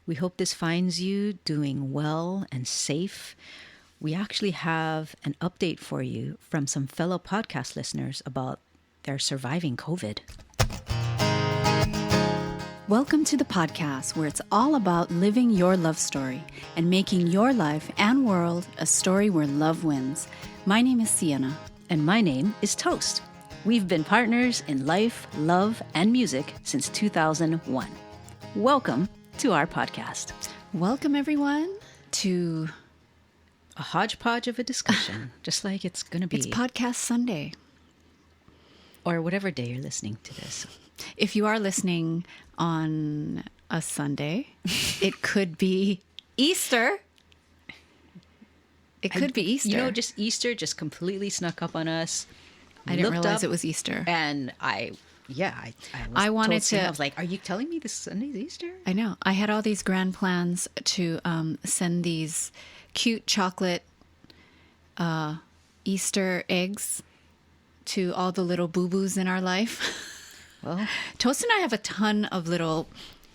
We hope this finds you doing well and safe. We actually have an update for you from some fellow podcast listeners about their surviving COVID. Welcome to the podcast where it's all about living your love story and making your life and world a story where love wins. My name is Sienna. And my name is Toast. We've been partners in life, love, and music since 2001. Welcome to our podcast. Welcome, everyone, to a hodgepodge of a discussion, just like it's going to be. It's Podcast Sunday. Or whatever day you're listening to this. If you are listening on a Sunday, it could be Easter. It could be Easter. You know, just Easter just completely snuck up on us. I didn't realize it was Easter. And I was like, are you telling me this Sunday's Easter? I know. I had all these grand plans to send these cute chocolate Easter eggs to all the little boo-boos in our life. Well, Toast and I have a ton of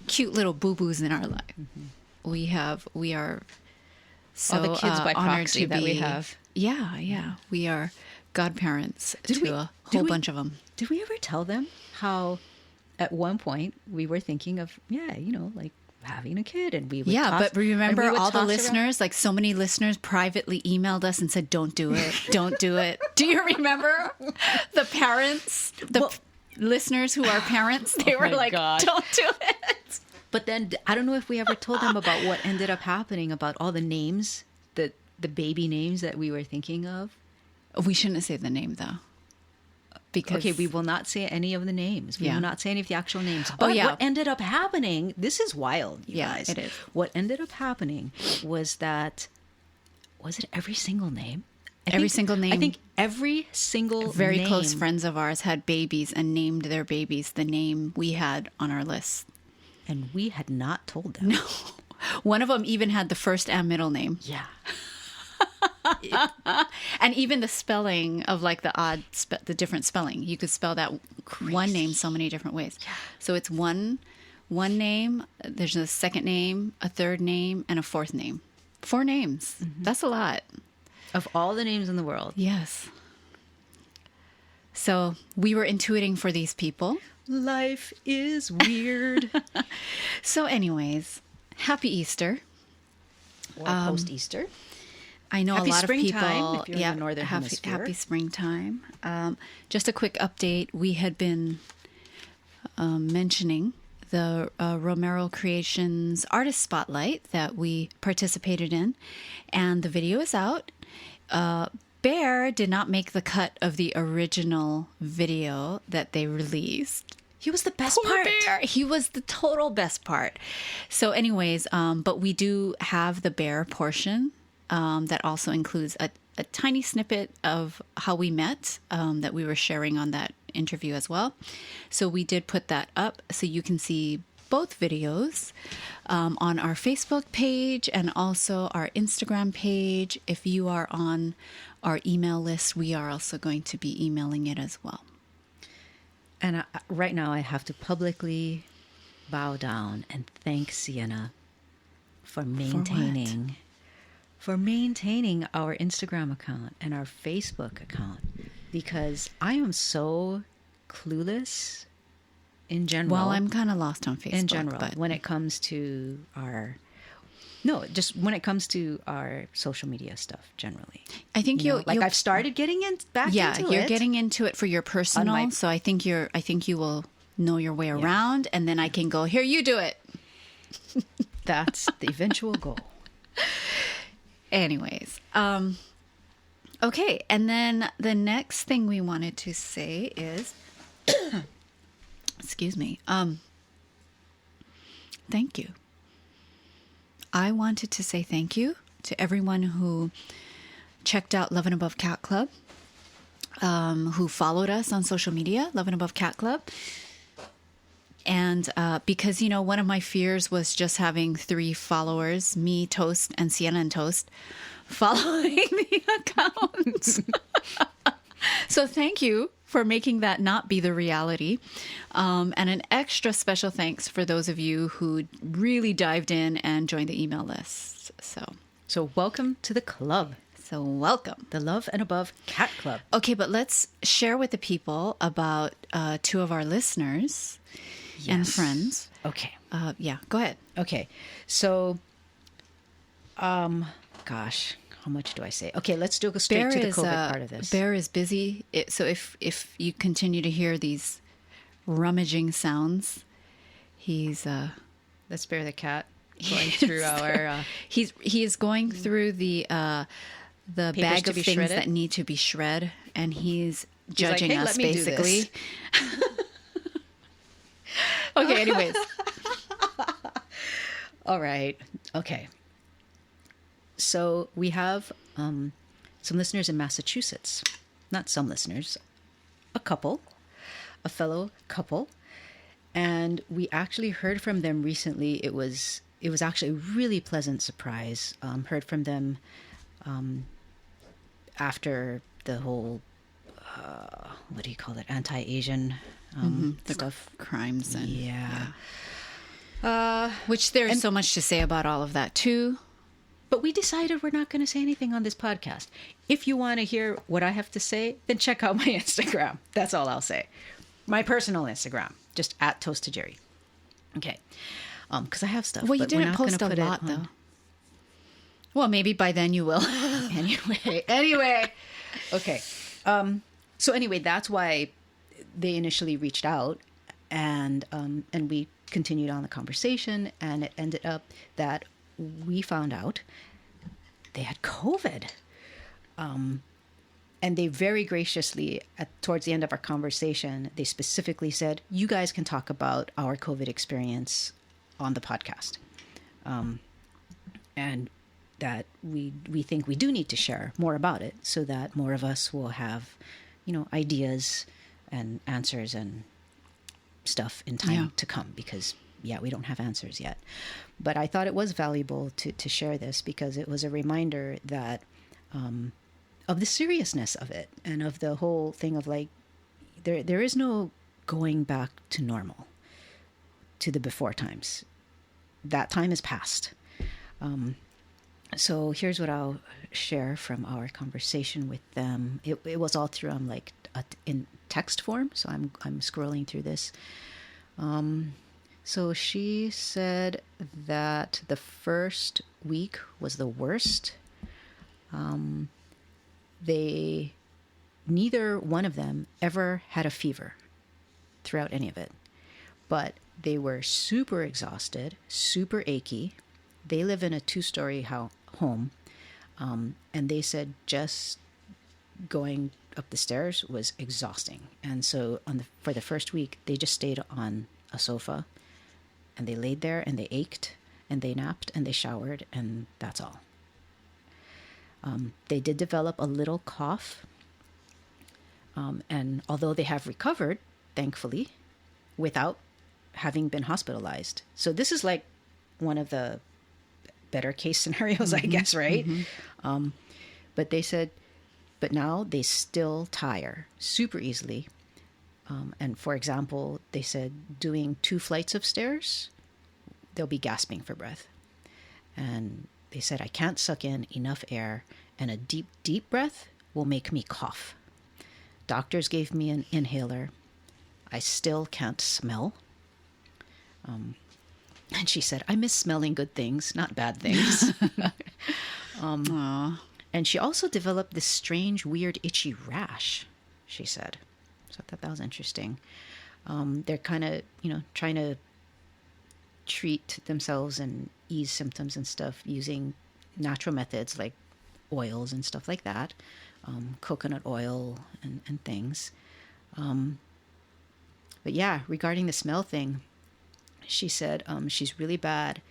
cute little boo-boos in our life. Mm-hmm. We are so all the kids by honored proxy to that be. We have. Yeah. We are godparents to a whole bunch of them. Did we ever tell them how at one point we were thinking of, like having a kid, and we would but remember all the listeners, around? like so many listeners privately emailed us and said, don't do it. Don't do it. Do you remember the parents, listeners who are parents? They were like, God. Don't do it. But then I don't know if we ever told them about what ended up happening, about all the names, the baby names that we were thinking of. We shouldn't say the name though. Because we will not say any of the names. We will not say any of the actual names. But what ended up happening, this is wild, you guys. It is. What ended up happening was that, was it every single name? Every single name. I think every single very name. close friends of ours had babies and named their babies the name we had on our list. And we had not told them. No. One of them even had the first and middle name. Yeah. And even the spelling of like the different spelling. You could spell that one name so many different ways. Yeah. So it's one name, there's a second name, a third name, and a fourth name. 4 names. Mm-hmm. That's a lot. Of all the names in the world. Yes. So we were intuiting for these people. Life is weird. So anyways, happy Easter. Or post-Easter. I know happy a lot of people. If you're in the Northern Hemisphere. Happy springtime. Just a quick update. We had been mentioning the Romero Creations Artist Spotlight that we participated in, and the video is out. Bear did not make the cut of the original video that they released. He was the best Poor part. Bear. He was the total best part. So anyways, but we do have the Bear portion that also includes a tiny snippet of how we met that we were sharing on that interview as well. So we did put that up so you can see both videos on our Facebook page and also our Instagram page. If you are on our email list, we are also going to be emailing it as well. And right now I have to publicly bow down and thank Sienna for maintaining our Instagram account and our Facebook account, because I am so clueless in general. Well, I'm kind of lost on Facebook. In general, but when it comes to our social media stuff generally. I think I've started getting back into it. Yeah, you're getting into it for your personal, so I think you will know your way around, and then I can go, here, you do it. That's the eventual goal. Anyways, okay, and then the next thing we wanted to say is, excuse me, thank you. I wanted to say thank you to everyone who checked out Love and Above Cat Club, who followed us on social media, Love and Above Cat Club. And because, one of my fears was just having 3 followers, me, Toast, and Sienna and Toast, following the account. So thank you for making that not be the reality. And an extra special thanks for those of you who really dived in and joined the email list. So welcome to the club. So welcome. The Love and Above Cat Club. Okay, but let's share with the people about two of our listeners and friends. Okay. Yeah, go ahead. Okay. So, gosh, how much do I say? Okay, let's go straight to the COVID part of this. Bear is busy. So if you continue to hear these rummaging sounds, he's... Let's Bear the cat going through our... He is going through the bag of things shredded? that need to be shred, and he's judging like, hey, us let me do basically. this. Okay, anyways. All right. Okay. So we have some listeners in Massachusetts. Not some listeners, a fellow couple. And we actually heard from them recently. It was actually a really pleasant surprise. Heard from them after the whole, what do you call it, anti-Asian stuff. Crimes and Yeah. which there's so much to say about all of that too. But we decided we're not going to say anything on this podcast. If you want to hear what I have to say, then check out my Instagram. That's all I'll say. My personal Instagram, just at Toast to Jerry. Okay. Because I have stuff. Well, you but we're didn't not post gonna a put lot it on. though. Well, maybe by then you will. Anyway. Okay. So anyway, that's why they initially reached out, and we continued on the conversation, and it ended up that we found out they had COVID. And they very graciously, towards the end of our conversation, they specifically said, you guys can talk about our COVID experience on the podcast. And that we think we do need to share more about it so that more of us will have, ideas and answers and stuff in time to come, because we don't have answers yet. But I thought it was valuable to share this, because it was a reminder that of the seriousness of it, and of the whole thing of like, there is no going back to normal, to the before times. That time is past. So here's what I'll share from our conversation with them. It was all through in text form, so I'm scrolling through this. So she said that the first week was the worst. Neither one of them ever had a fever throughout any of it, but they were super exhausted, super achy. They live in a 2-story home, and they said just going up the stairs was exhausting. And so for the first week, they just stayed on a sofa, and they laid there, and they ached, and they napped, and they showered, and that's all. They did develop a little cough, and although they have recovered, thankfully, without having been hospitalized. So this is like one of the better case scenarios, I guess, right? But they said, but now they still tire super easily. And for example, they said doing 2 flights of stairs, they'll be gasping for breath. And they said, I can't suck in enough air, and a deep, deep breath will make me cough. Doctors gave me an inhaler. I still can't smell. And she said, I miss smelling good things, not bad things. And she also developed this strange, weird, itchy rash, she said. So I thought that was interesting. They're kind of, trying to treat themselves and ease symptoms and stuff using natural methods like oils and stuff like that, coconut oil and things. But yeah, regarding the smell thing, she said she's really bad.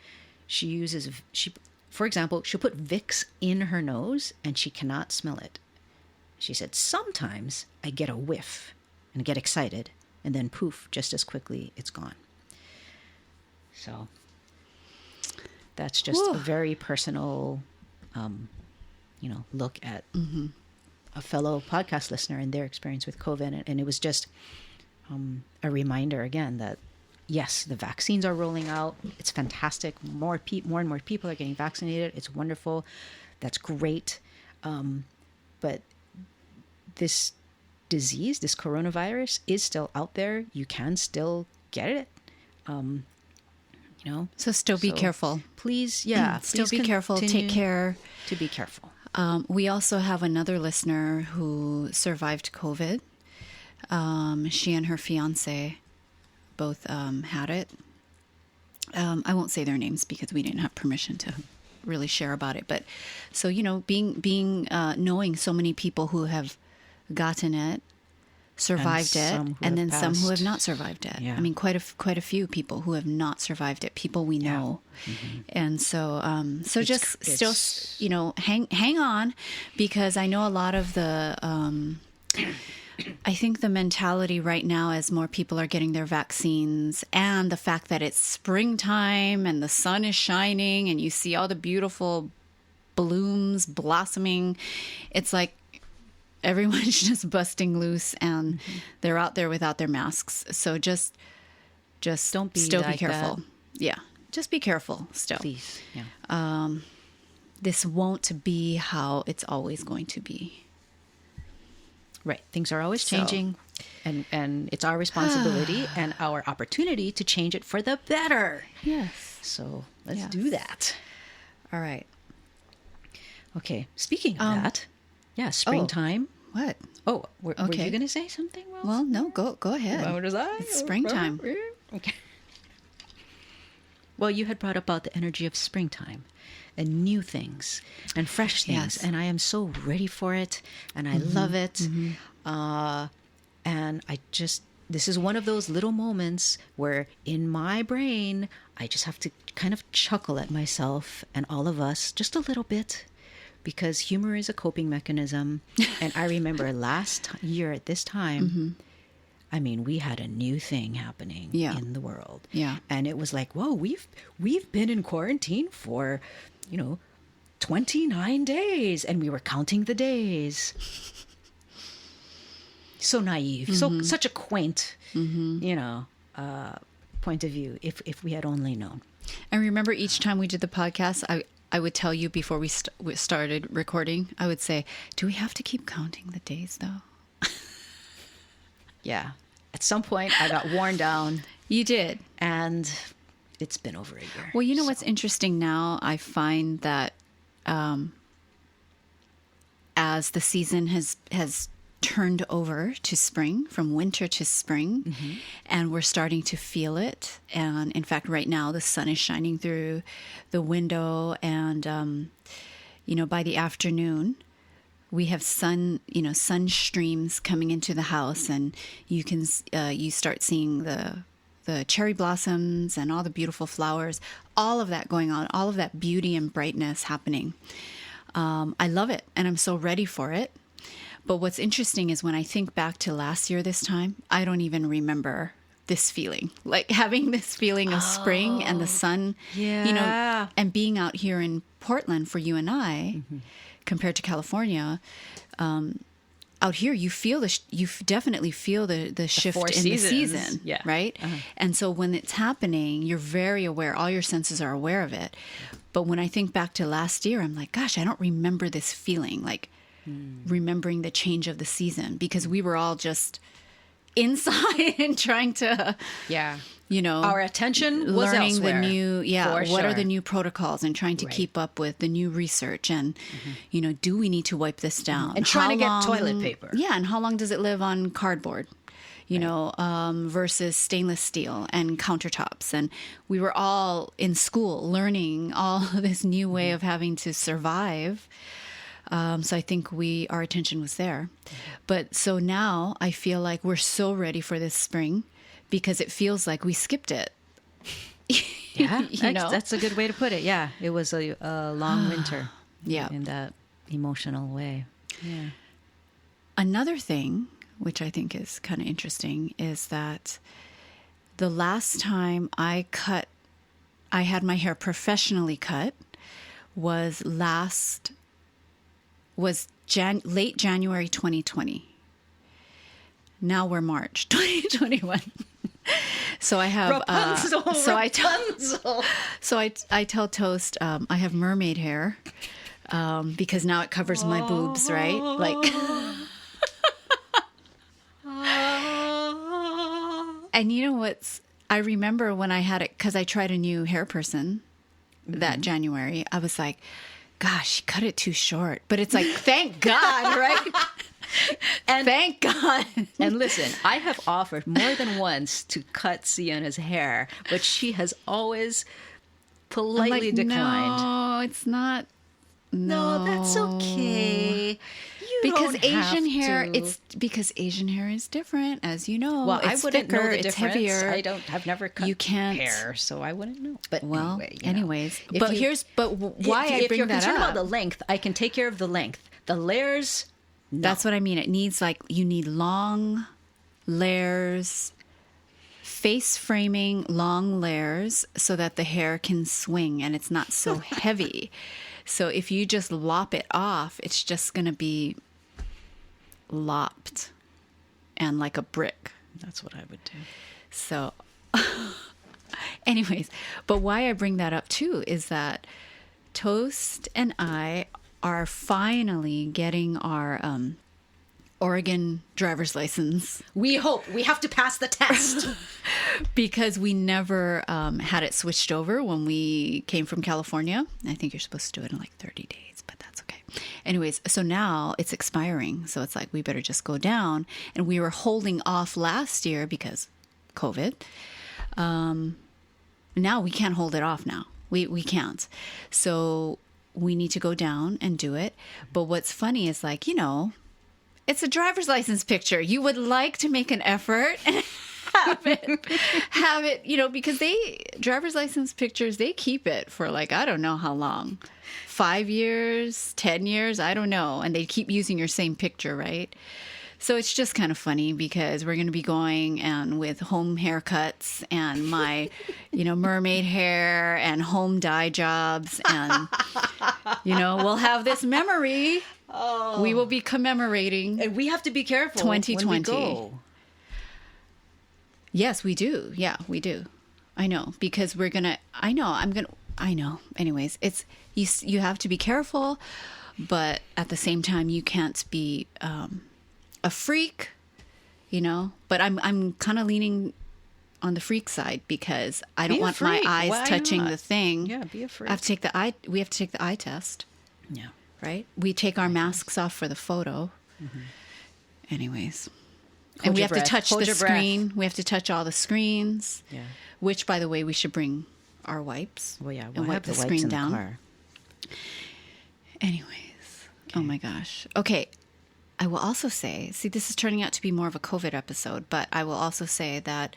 For example, she'll put Vicks in her nose and she cannot smell it. She said, sometimes I get a whiff and get excited, and then poof, just as quickly it's gone. So that's just a very personal, look at a fellow podcast listener and their experience with COVID. And it was just a reminder again that, yes, the vaccines are rolling out. It's fantastic. More and more people are getting vaccinated. It's wonderful. That's great. But this disease, this coronavirus, is still out there. You can still get it. So still be careful. Please, Still be careful. Take care. To be careful. We also have another listener who survived COVID. She and her fiance both had it. I won't say their names because we didn't have permission to really share about it. But so, knowing so many people who have gotten it, survived it, and then some who have not survived it. Yeah. I mean, quite a few people who have not survived it, people we know. Yeah. Mm-hmm. And so, still, hang on, because I know a lot of the, I think the mentality right now as more people are getting their vaccines and the fact that it's springtime and the sun is shining and you see all the beautiful blooms blossoming, it's like everyone's just busting loose and they're out there without their masks. So just don't be still like be careful. that. Yeah. Just be careful still. Please. Yeah. This won't be how it's always going to be. Right. Things are always changing, and it's our responsibility and our opportunity to change it for the better. Yes. So let's do that. All right. Okay. Speaking of that, springtime. What? Oh, were you going to say something, Rose? Well, no, go ahead. What was I? It's springtime. Okay. Well, you had brought about the energy of springtime and new things and fresh things. Yes. And I am so ready for it. And I love it. Mm-hmm. And this is one of those little moments where in my brain, I just have to kind of chuckle at myself and all of us just a little bit, because humor is a coping mechanism. And I remember last year at this time, I mean, we had a new thing happening in the world. Yeah. And it was like, whoa, we've been in quarantine for, 29 days. And we were counting the days. So naive. Such a quaint, point of view, if we had only known. I remember each time we did the podcast, I would tell you before we started recording, I would say, do we have to keep counting the days though? Yeah. At some point, I got worn down. You did. And it's been over a year. Well, what's interesting now, I find that as the season has turned over to spring, from winter to spring, and we're starting to feel it. And in fact, right now, the sun is shining through the window. And, by the afternoon, we have sun streams coming into the house, and you start seeing the cherry blossoms and all the beautiful flowers, all of that going on, all of that beauty and brightness happening. I love it, and I'm so ready for it. But what's interesting is when I think back to last year this time, I don't even remember this feeling, like having this feeling of spring and the sun, and being out here in Portland for you and I, compared to California, out here you definitely feel the shift in the season, right? And so when it's happening, you're very aware. All your senses are aware of it. But when I think back to last year, I'm like, gosh, I don't remember this feeling, like remembering the change of the season, because we were all just inside and trying to, our attention was learning elsewhere. The new, what are the new protocols, and trying to keep up with the new research, and do we need to wipe this down, and trying to get toilet paper, and how long does it live on cardboard, versus stainless steel and countertops. And we were all in school learning all this new way of having to survive. So I think our attention was there. But so now I feel like we're so ready for this spring, because it feels like we skipped it. That's a good way to put it. Yeah, it was a long winter. In that emotional way. Yeah. Another thing, which I think is kind of interesting, is that the last time I had my hair professionally cut was late January 2020. Now we're March 2021. So I have Rapunzel, Rapunzel. I tell Toast I have mermaid hair because now it covers my boobs, right? Like, and you know what's? I remember when I had it because I tried a new hair person that January. I was like, "Gosh, she cut it too short," but it's like, thank God, right? And thank God. And listen, I have offered more than once to cut Sienna's hair, but she has always politely declined. No, it's not. No, that's okay. You Because don't Asian have hair, to. it's because Asian hair is different, as you know. Well, It's I wouldn't know thicker, the it's difference. heavier. I've never cut You can't- hair, so I wouldn't know. But Well, anyway, you know. anyways, If but you- why I if bring you're that concerned up? about the length, I can take care of the length. The layers, no. That's what I mean. It needs you need long layers, face framing long layers so that the hair can swing and it's not so heavy. So if you just lop it off, it's just going to be lopped and like a brick. That's what I would do. So anyways, but why I bring that up too is that Toast and I are finally getting our Oregon driver's license We hope. We have to pass the test. because we never had it switched over when we came from California. I think you're supposed to do it in like 30 days, but that's okay. Anyways, so now it's expiring. So it's like we better just go down. And we were holding off last year because COVID. Now we can't hold it off now. We can't. So we need to go down and do it. But what's funny is it's a driver's license picture. You would like to make an effort and have it, because driver's license pictures, they keep it for I don't know how long, 5 years, 10 years, I don't know. And they keep using your same picture, right? So it's just kind of funny because we're going to be going and with home haircuts and my, mermaid hair and home dye jobs. And, we'll have this memory. Oh. We will be commemorating. And we have to be careful 2020. when we go. Yes, we do. Yeah, we do. I know because I know. Anyways, it's, you have to be careful, but at the same time, you can't be, a freak, but I'm kind of leaning on the freak side because I don't want my eyes touching the thing. Yeah, be a freak. We have to take the eye test. Yeah. Right? We take our masks off for the photo. Mm-hmm. Anyways. Hold and we your have breath. to touch Hold the your breath. screen. We have to touch all the screens. Yeah. Which, by the way, we should bring our wipes. Well, yeah, and we'll wipe have the wipes screen in down. the car. Anyways. Oh my gosh. Okay. I will also say, this is turning out to be more of a COVID episode, but I will also say that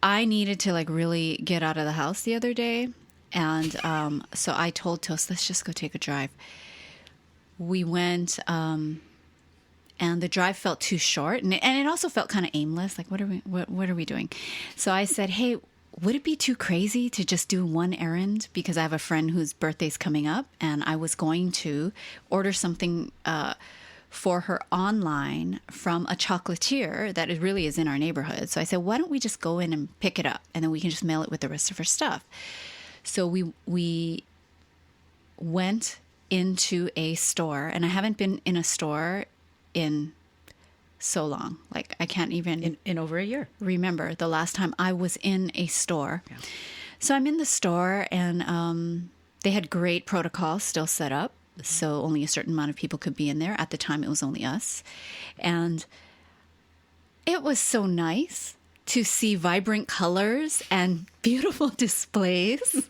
I needed to really get out of the house the other day. And so I told Toast, let's just go take a drive. We went, and the drive felt too short, and it also felt kind of aimless. Like, what are we doing? So I said, hey, would it be too crazy to just do one errand? Because I have a friend whose birthday's coming up, and I was going to order something for her online from a chocolatier that it really is in our neighborhood. So I said, why don't we just go in and pick it up, and then we can just mail it with the rest of her stuff. So we went into a store, and I haven't been in a store in so long. I can't even In over a year. remember the last time I was in a store. Yeah. So I'm in the store, and they had great protocols still set up. So only a certain amount of people could be in there. At the time, it was only us. And it was so nice to see vibrant colors and beautiful displays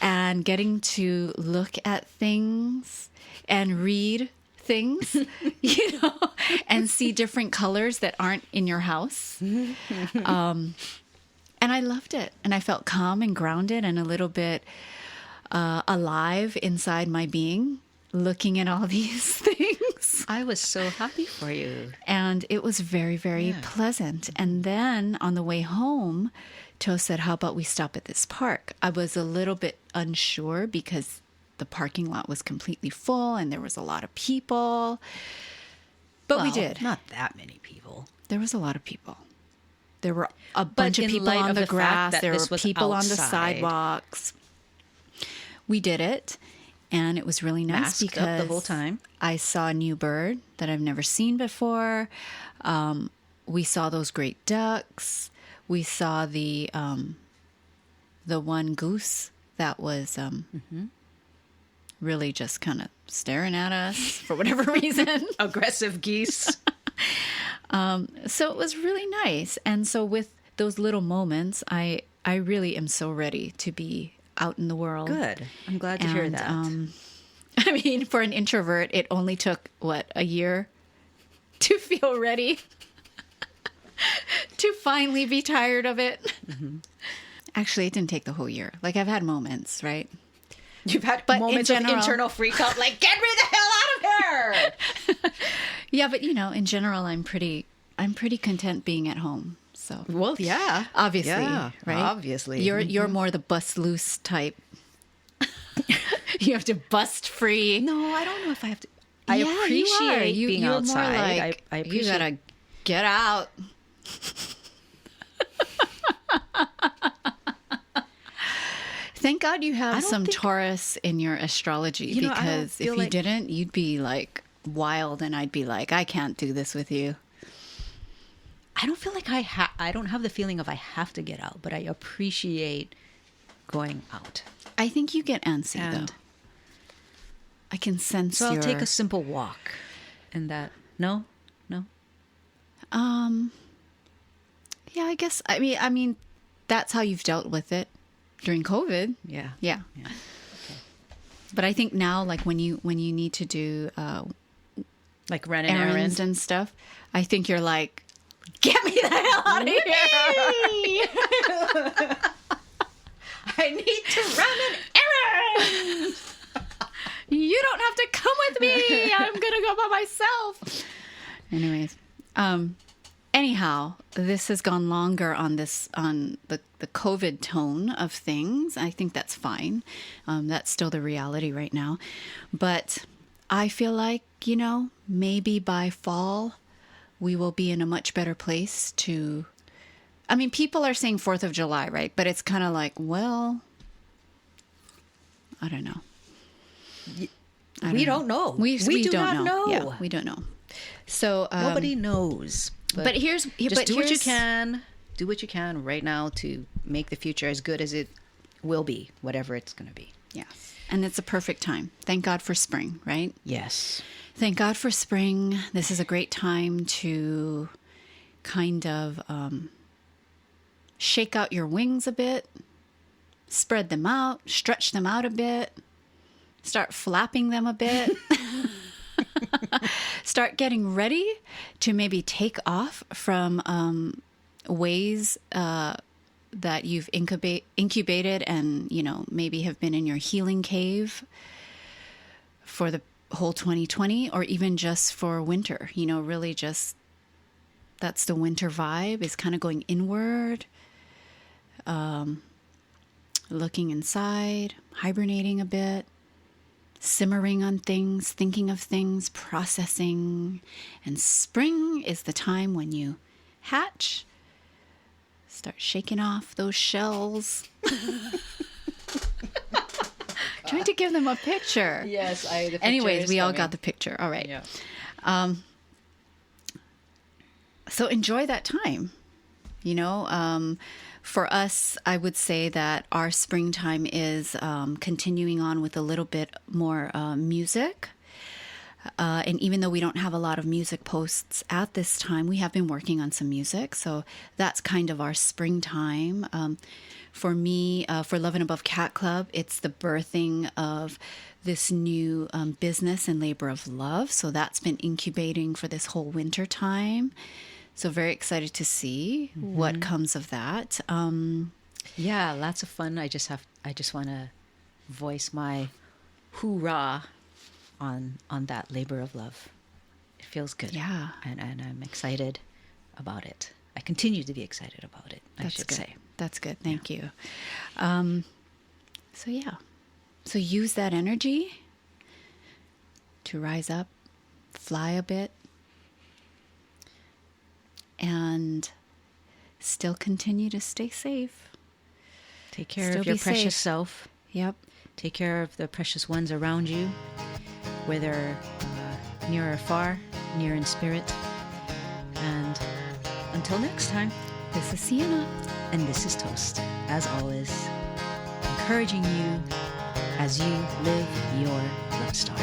and getting to look at things and read things, and see different colors that aren't in your house. And I loved it. And I felt calm and grounded and a little bit alive inside my being, looking at all these things. I was so happy for you. And it was very, very pleasant. And then on the way home, Toast said, how about we stop at this park? I was a little bit unsure because the parking lot was completely full and there was a lot of people. But we did. Not that many people. There was a lot of people. There were a bunch of people on the grass. There were people on the sidewalks. We did it, and it was really nice Masked because up the whole time. I saw a new bird that I've never seen before. We saw those great ducks. We saw the one goose that was really just kind of staring at us for whatever reason. Aggressive geese. So it was really nice. And so with those little moments, I really am so ready to be out in the world. Good. I'm glad to hear that. I mean, for an introvert, it only took, a year to feel ready to finally be tired of it. Mm-hmm. Actually, it didn't take the whole year. Like, I've had moments, right? You've had moments of internal freak out, like, get me the hell out of here! Yeah, but, in general, I'm pretty content being at home. So, well, yeah. Obviously, yeah, right? Obviously. You're more the bust loose type. You have to bust free. No, I don't know if I have to. I appreciate being outside. Like, I appreciate. You gotta get out. Thank God you have some Taurus in your astrology, because if you didn't, you'd be like wild, and I'd be like, I can't do this with you. I don't feel like I don't have the feeling of I have to get out, but I appreciate going out. I think you get antsy, though. I can sense So I'll take a simple walk. And that... No? Yeah, I guess... I mean, that's how you've dealt with it during COVID. Yeah. Yeah. Okay. But I think now, like, when you need to do... like run an errand and stuff, I think you're like... Get me the hell out of here! I need to run an errand! You don't have to come with me! I'm gonna go by myself! Anyways. Anyhow, this has gone longer on the COVID tone of things. I think that's fine. That's still the reality right now. But I feel like, maybe by fall... we will be in a much better place to... I mean, people are saying 4th of July, right? But it's kind of like, well... I don't know. We don't know. We do don't not know. Yeah, we don't know. So... nobody knows. But here's... do what you can. Do what you can right now to make the future as good as it will be, whatever it's going to be. Yes. And it's a perfect time. Thank God for spring, right? Yes. Thank God for spring. This is a great time to kind of shake out your wings a bit, spread them out, stretch them out a bit, start flapping them a bit, start getting ready to maybe take off from ways that you've incubated and, maybe have been in your healing cave for the whole 2020, or even just for winter, really just, that's the winter vibe, is kind of going inward, looking inside, hibernating a bit, simmering on things, thinking of things, processing. And spring is the time when you hatch, start shaking off those shells. Trying to give them a picture. Yes, anyways, we all got the picture. All right. Yeah. So enjoy that time. For us, I would say that our springtime is continuing on with a little bit more music. And even though we don't have a lot of music posts at this time, we have been working on some music. So that's kind of our springtime. For me, for Love and Above Cat Club, it's the birthing of this new business and labor of love. So that's been incubating for this whole winter time. So very excited to see what comes of that. Yeah, lots of fun. I just want to voice my hoorah on that labor of love. It feels good. Yeah. And I'm excited about it. I continue to be excited about it, I should say. That's good. Thank you. So, yeah. So use that energy to rise up, fly a bit, and still continue to stay safe. Take care Still of your be precious safe. self. Yep. Take care of the precious ones around you, whether near or far, near in spirit. And until next time, This is Sienna. and this is Toast, as always, encouraging you as you live your love story.